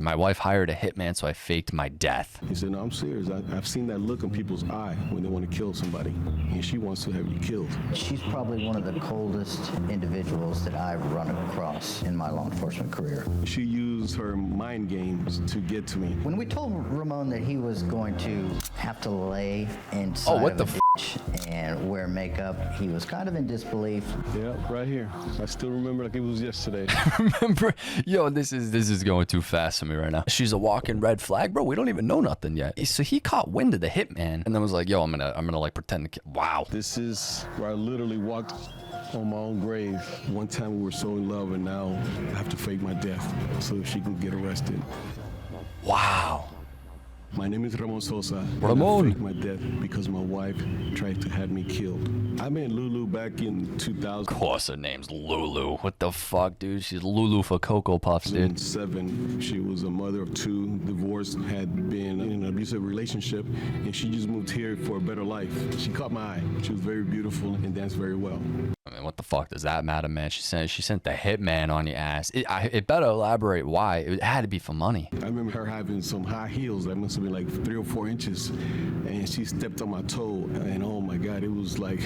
My wife hired a hitman, so I faked my death. He said, no, I'm serious. I've seen that look in people's eye when they want to kill somebody, and she wants to have you killed. She's probably one of the coldest individuals that I've run across in my law enforcement career. She used her mind games to get to me. When we told Ramon that he was going to have to lay inside what of the a ditch and wear makeup, he was kind of in disbelief. Yeah, right here. I still remember like it was yesterday. Remember, yo, this is going too fast for me right now. She's a walking red flag, bro. We don't even know nothing yet. So he caught wind of the hitman and then was like, yo, I'm gonna like pretend to wow. This is where I literally walked on my own grave. One time we were so in love, and now I have to fake my death so she can get arrested. Wow. My name is Ramon Sosa. Ramon. And I faked my death because my wife tried to have me killed. I met Lulu back in 2000. Of course her name's Lulu. What the fuck, dude? She's Lulu for Cocoa Puffs, dude. 2007. She was a mother of two, divorced, had been in an abusive relationship, and she just moved here for a better life. She caught my eye. She was very beautiful and danced very well. I mean, what the fuck does that matter, man? She sent the hitman on your ass. It better elaborate why. It had to be for money. I remember her having some high heels that must have been like 3 or 4 inches, and she stepped on my toe, and oh my God, it was like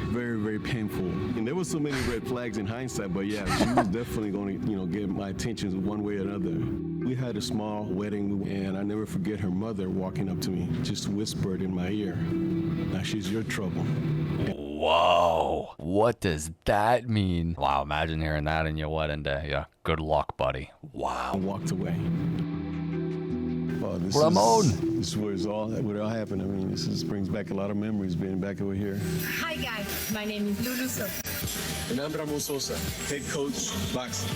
very, very painful. And there was so many red flags in hindsight, but yeah, she was definitely going to, get my attention one way or another. We had a small wedding, and I never forget her mother walking up to me, just whispered in my ear, "Now she's your trouble." Whoa, what does that mean? Wow, imagine hearing that in your wedding day. Yeah, good luck, buddy. Wow. I walked away. Oh, Ramon. This is where it all happened. I mean, this brings back a lot of memories being back over here. Hi guys, my name is Lulu Sosa. And I'm Ramon Sosa, head coach, boxing.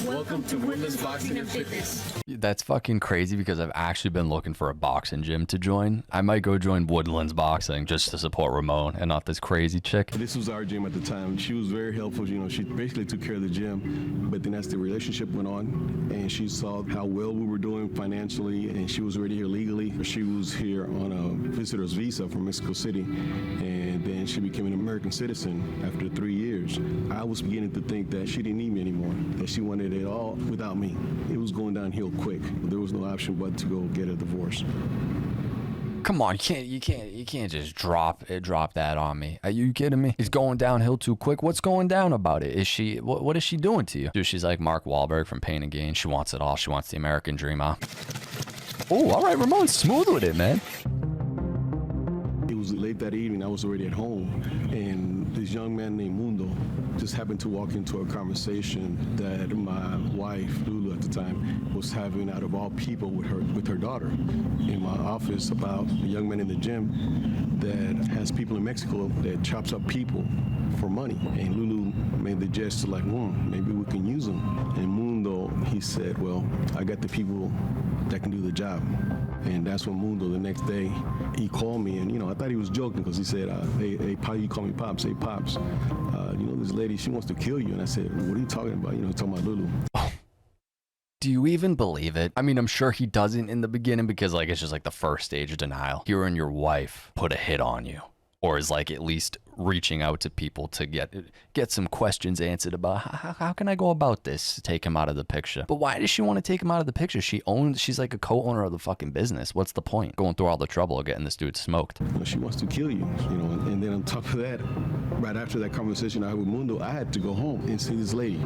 Welcome to Women's Boxing and Fitness. That's fucking crazy because I've actually been looking for a boxing gym to join. I might go join Woodlands Boxing just to support Ramon and not this crazy chick. This was our gym at the time. She was very helpful. She basically took care of the gym. But then as the relationship went on, and she saw how well we were doing financially, and she was already here legally. She was here on a visitor's visa from Mexico City, and then she became an American citizen after 3 years. I was beginning to think that she didn't need me anymore, that she wanted it all without me. It was going downhill quick. There was no option but to go get a divorce. Come on, you can't just drop that on me. Are you kidding me? It's going downhill too quick. What's going down about it? Is she what is she doing to you? Dude, she's like Mark Wahlberg from Pain and Gain. She wants it all. She wants the American dream, huh? Oh, all right, Ramon's smooth with it, man. It was late that evening. I was already at home, and this young man named Mundo just happened to walk into a conversation that my wife, Lulu at the time, was having out of all people with her daughter in my office about a young man in the gym that has people in Mexico that chops up people for money. And Lulu made the gesture like, maybe we can use them. And Mundo, he said, well, I got the people that can do the job. And that's when Mundo, the next day, he called me, and I thought he was joking because he said, hey, Pop, you call me Pops. Hey, Pops, this lady, she wants to kill you. And I said, what are you talking about? Talking about Lulu. Do you even believe it? I mean, I'm sure he doesn't in the beginning because it's just like the first stage of denial. Hearing your wife put a hit on you, or is like at least reaching out to people to get some questions answered about how can I go about this to take him out of the picture. But why does she want to take him out of the picture? She's like a co-owner of the fucking business. What's the point? Going through all the trouble of getting this dude smoked. She wants to kill you, and then on top of that, right after that conversation I had with Mundo, I had to go home and see this lady,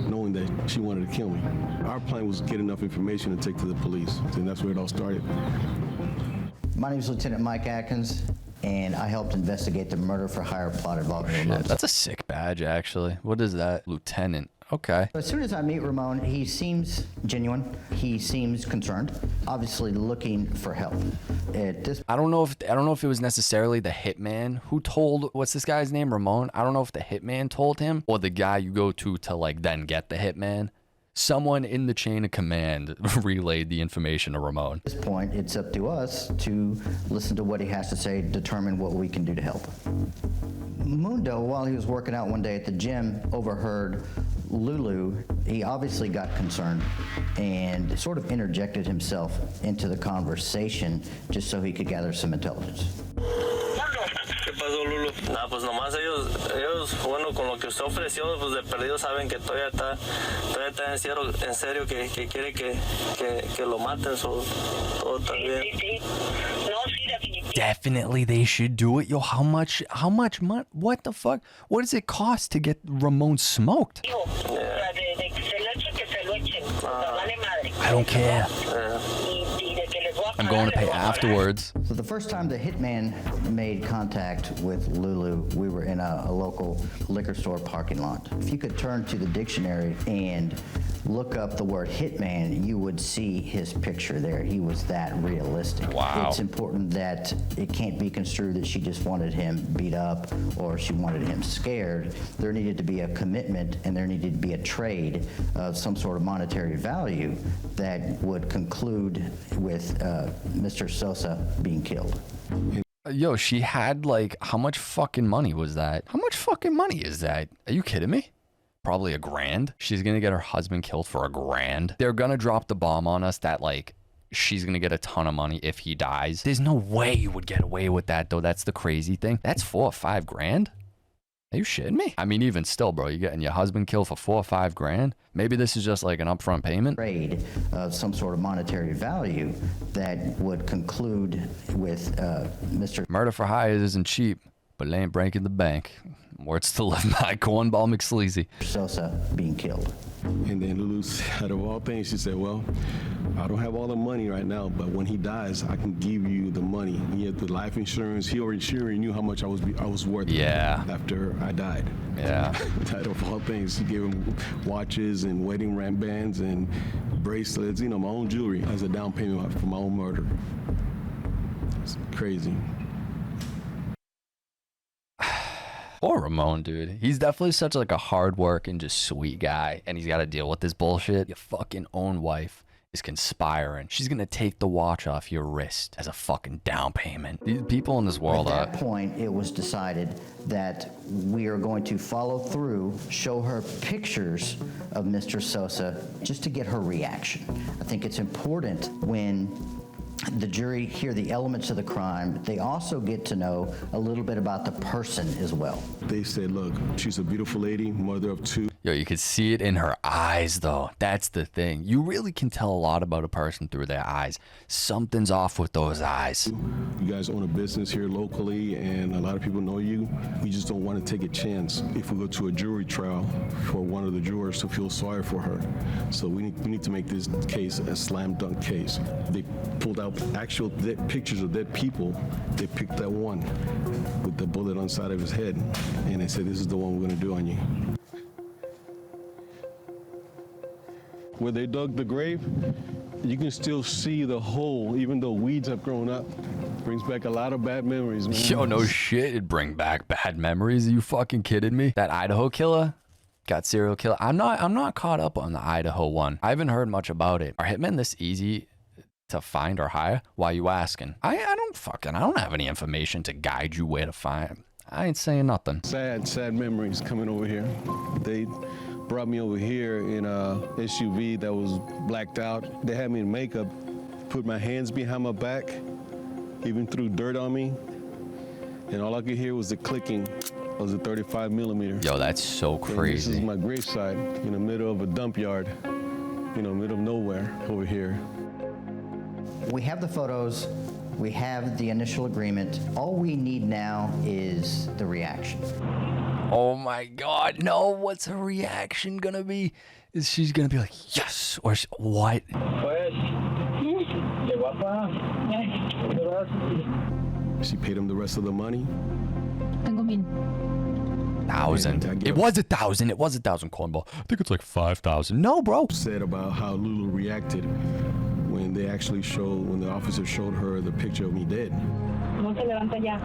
knowing that she wanted to kill me. Our plan was to get enough information to take to the police, and that's where it all started. My name is Lieutenant Mike Atkins, and I helped investigate the murder for hire plot involving Ramon. That's a sick badge, actually. What is that? Lieutenant. Okay. As soon as I meet Ramon, he seems genuine. He seems concerned, obviously looking for help. I don't know if it was necessarily the hitman who told, what's this guy's name, Ramon? I don't know if the hitman told him or the guy you go to then get the hitman. Someone in the chain of command relayed the information to Ramon. At this point, it's up to us to listen to what he has to say, determine what we can do to help. Mundo, while he was working out one day at the gym, overheard Lulu. He obviously got concerned and sort of interjected himself into the conversation just so he could gather some intelligence. pasó, Lulu? Nah, pues nomás ellos, bueno, con lo que usted ofreció, pues de perdido saben que todavía está en serio que quiere que lo maten, so, todo está bien. Sí. No, sí, definitivamente. Definitely they should do it. Yo, how much money? What the fuck? What does it cost to get Ramon smoked? De que se lo echen, que se lo echen. Vale madre. I don't care. Y de que les voy a I'm pagar, going to les pay voy a pagar. afterwards. So the first time the hitman made contact with Lulu, we were in a local liquor store parking lot. If you could turn to the dictionary and look up the word hitman, you would see his picture there. He was that realistic. Wow. It's important that it can't be construed that she just wanted him beat up or she wanted him scared. There needed to be a commitment and there needed to be a trade of some sort of monetary value that would conclude with Mr. Sosa being killed. Yo, she had like, how much fucking money was that? How much fucking money is that? Are you kidding me? Probably $1,000. She's gonna get her husband killed for $1,000. They're gonna drop the bomb on us that like she's gonna get a ton of money if he dies. There's no way you would get away with that though. That's the crazy thing. That's $4 or $5 grand. Are you shitting me? I mean, even still, bro, you're getting your husband killed for $4 or $5 grand. Maybe this is just like an upfront payment. Trade of some sort of monetary value that would conclude with Mr. Murder for hire isn't cheap, but it ain't breaking the bank. Words to live by, Cornball McSleazy. Sosa being killed. And then Lulu, out of all things, she said, well, I don't have all the money right now, but when he dies, I can give you the money. He had the life insurance. She already knew how much I was worth after I died. Yeah. Out of all things, she gave him watches and wedding bands and bracelets, my own jewelry as a down payment for my own murder. It's crazy. Poor Ramon, dude. He's definitely such like a hard work and just sweet guy. And he's got to deal with this bullshit. Your fucking own wife is conspiring. She's going to take the watch off your wrist as a fucking down payment. These people in this world At that point, it was decided that we are going to follow through, show her pictures of Mr. Sosa just to get her reaction. I think it's important when the jury hear the elements of the crime, they also get to know a little bit about the person as well. They said, look, she's a beautiful lady, mother of 2. Yo, you could see it in her eyes, though. That's the thing. You really can tell a lot about a person through their eyes. Something's off with those eyes. You guys own a business here locally, and a lot of people know you. We just don't want to take a chance if we go to a jury trial for one of the jurors to feel sorry for her. So we need to make this case a slam dunk case. They pulled out actual pictures of dead people. They picked that one with the bullet on the side of his head, and they said, this is the one we're going to do on you. Where they dug the grave, you can still see the hole, even though weeds have grown up. Brings back a lot of bad memories, man. Yo, no shit. It'd bring back bad memories. Are you fucking kidding me? That Idaho killer got serial killer. I'm not caught up on the Idaho one. I haven't heard much about it. Are hitmen this easy to find or hire? Why you asking? I don't have any information to guide you where to find. I ain't saying nothing. Sad memories coming over here. They brought me over here in a SUV that was blacked out. They had me in makeup, put my hands behind my back, even threw dirt on me, and all I could hear was the clicking of the 35 millimeter. Yo, that's so crazy. And this is my gravesite in the middle of a dump yard, middle of nowhere over here. We have the photos, we have the initial agreement. All we need now is the reaction. Oh my God, no, what's her reaction gonna be? Is she's gonna be like, yes, or what? She paid him the rest of the money. Tengo 1,000. 1,000. It was 1,000. It was 1,000, Cornball. I think it's like 5,000. No, bro. Said about how Lulu reacted when the officer showed her the picture of me dead. No se levanta ya.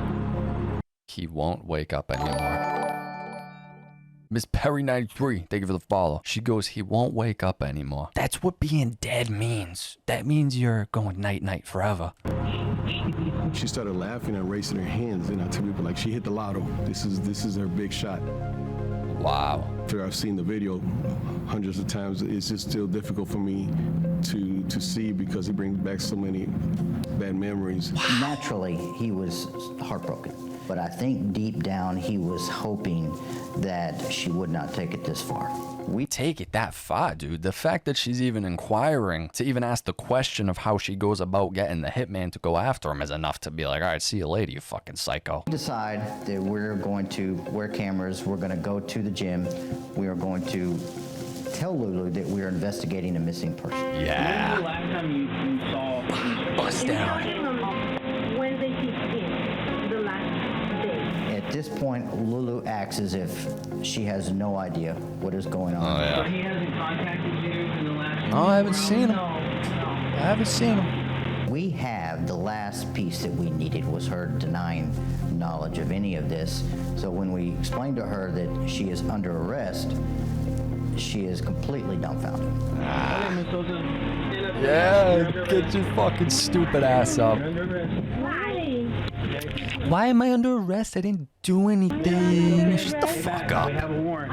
He won't wake up anymore. Miss Perry 93, thank you for the follow. She goes, he won't wake up anymore. That's what being dead means. That means you're going night-night forever. She started laughing and raising her hands, and I tell people, like, she hit the lotto. This is her big shot. Wow. After I've seen the video hundreds of times, it's just still difficult for me to see because it brings back so many bad memories. Naturally, he was heartbroken. But I think deep down he was hoping that she would not take it this far. We take it that far, dude. The fact that she's even inquiring to even ask the question of how she goes about getting the hitman to go after him is enough to be like, all right, see you later, you fucking psycho. We decide that we're going to wear cameras, we're going to go to the gym, we are going to tell Lulu that we're investigating a missing person. Yeah. When was the last time you saw? Bust down. Wednesday 15th, the last day. At this point, Lulu acts as if she has no idea what is going on. Oh, So yeah. he hasn't contacted you in the last. No, I haven't seen him. No. I haven't seen him. We have the last piece that we needed was her denying knowledge of any of this. So when we explained to her that she is under arrest, she is completely dumbfounded. Okay, Ms. Sosa, stand up. Yeah, You're under get arrest. your fucking stupid ass up. You're under arrest. Why? Why am I under arrest? I didn't do anything. Shut the fuck We up. have a warrant.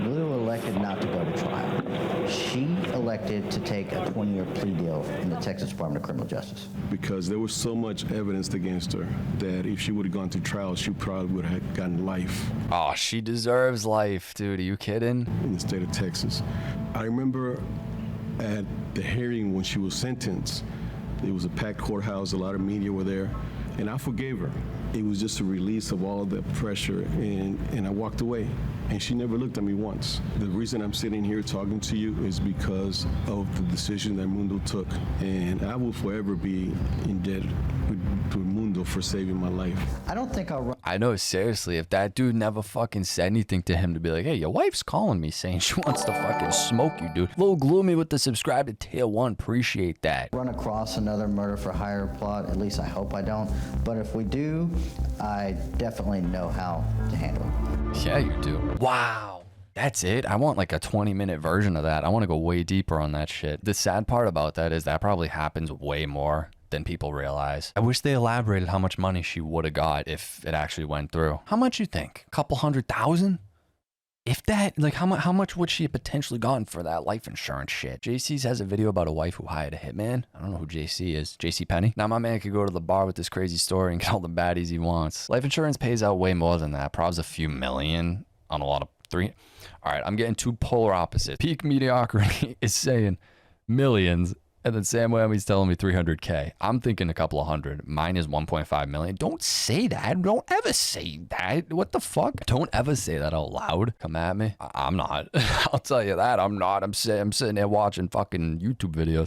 Lulu elected not to go to trial. She elected to take a 20-year plea deal in the Texas Department of Criminal Justice. Because there was so much evidence against her that if she would have gone to trial, she probably would have gotten life Oh, she deserves life, dude. Are you kidding? in the state of Texas. I remember at the hearing when she was sentenced, it was a packed courthouse, a lot of media were there, and I forgave her. It was just a release of all the pressure, and I walked away. And she never looked at me once. The reason I'm sitting here talking to you is because of the decision that Mundo took. And I will forever be in debt to Mundo for saving my life. I don't think I'll run I know, seriously, if that dude never fucking said anything to him to be like, hey, your wife's calling me saying she wants to fucking smoke you, dude. Little Gloomy with the subscribe to tier 1. Appreciate that. across another murder for hire plot. At least I hope I don't. But if we do, I definitely know how to handle it. Yeah, you do. Wow. That's it? I want like a 20-minute version of that. I want to go way deeper on that shit. The sad part about that is that probably happens way more than people realize. I wish they elaborated how much money she would have got if it actually went through. How much you think? A couple $100,000? If that, like how much would she have potentially gotten for that life insurance shit? JC's has a video about a wife who hired a hitman. I don't know who JC is. JC Penny? Now my man could go to the bar with this crazy story and get all the baddies he wants. Life insurance pays out way more than that. Probably a few million on a lot of three. All right, I'm getting two polar opposites. Peak mediocrity is saying millions, and then Sam Whammy's telling me 300K. I'm thinking a couple of hundred. Mine is 1.5 million. Don't say that. Don't ever say that. What the fuck? Don't ever say that out loud. Come at me. I'm not. I'll tell you that. I'm not. I'm sitting there watching fucking YouTube videos.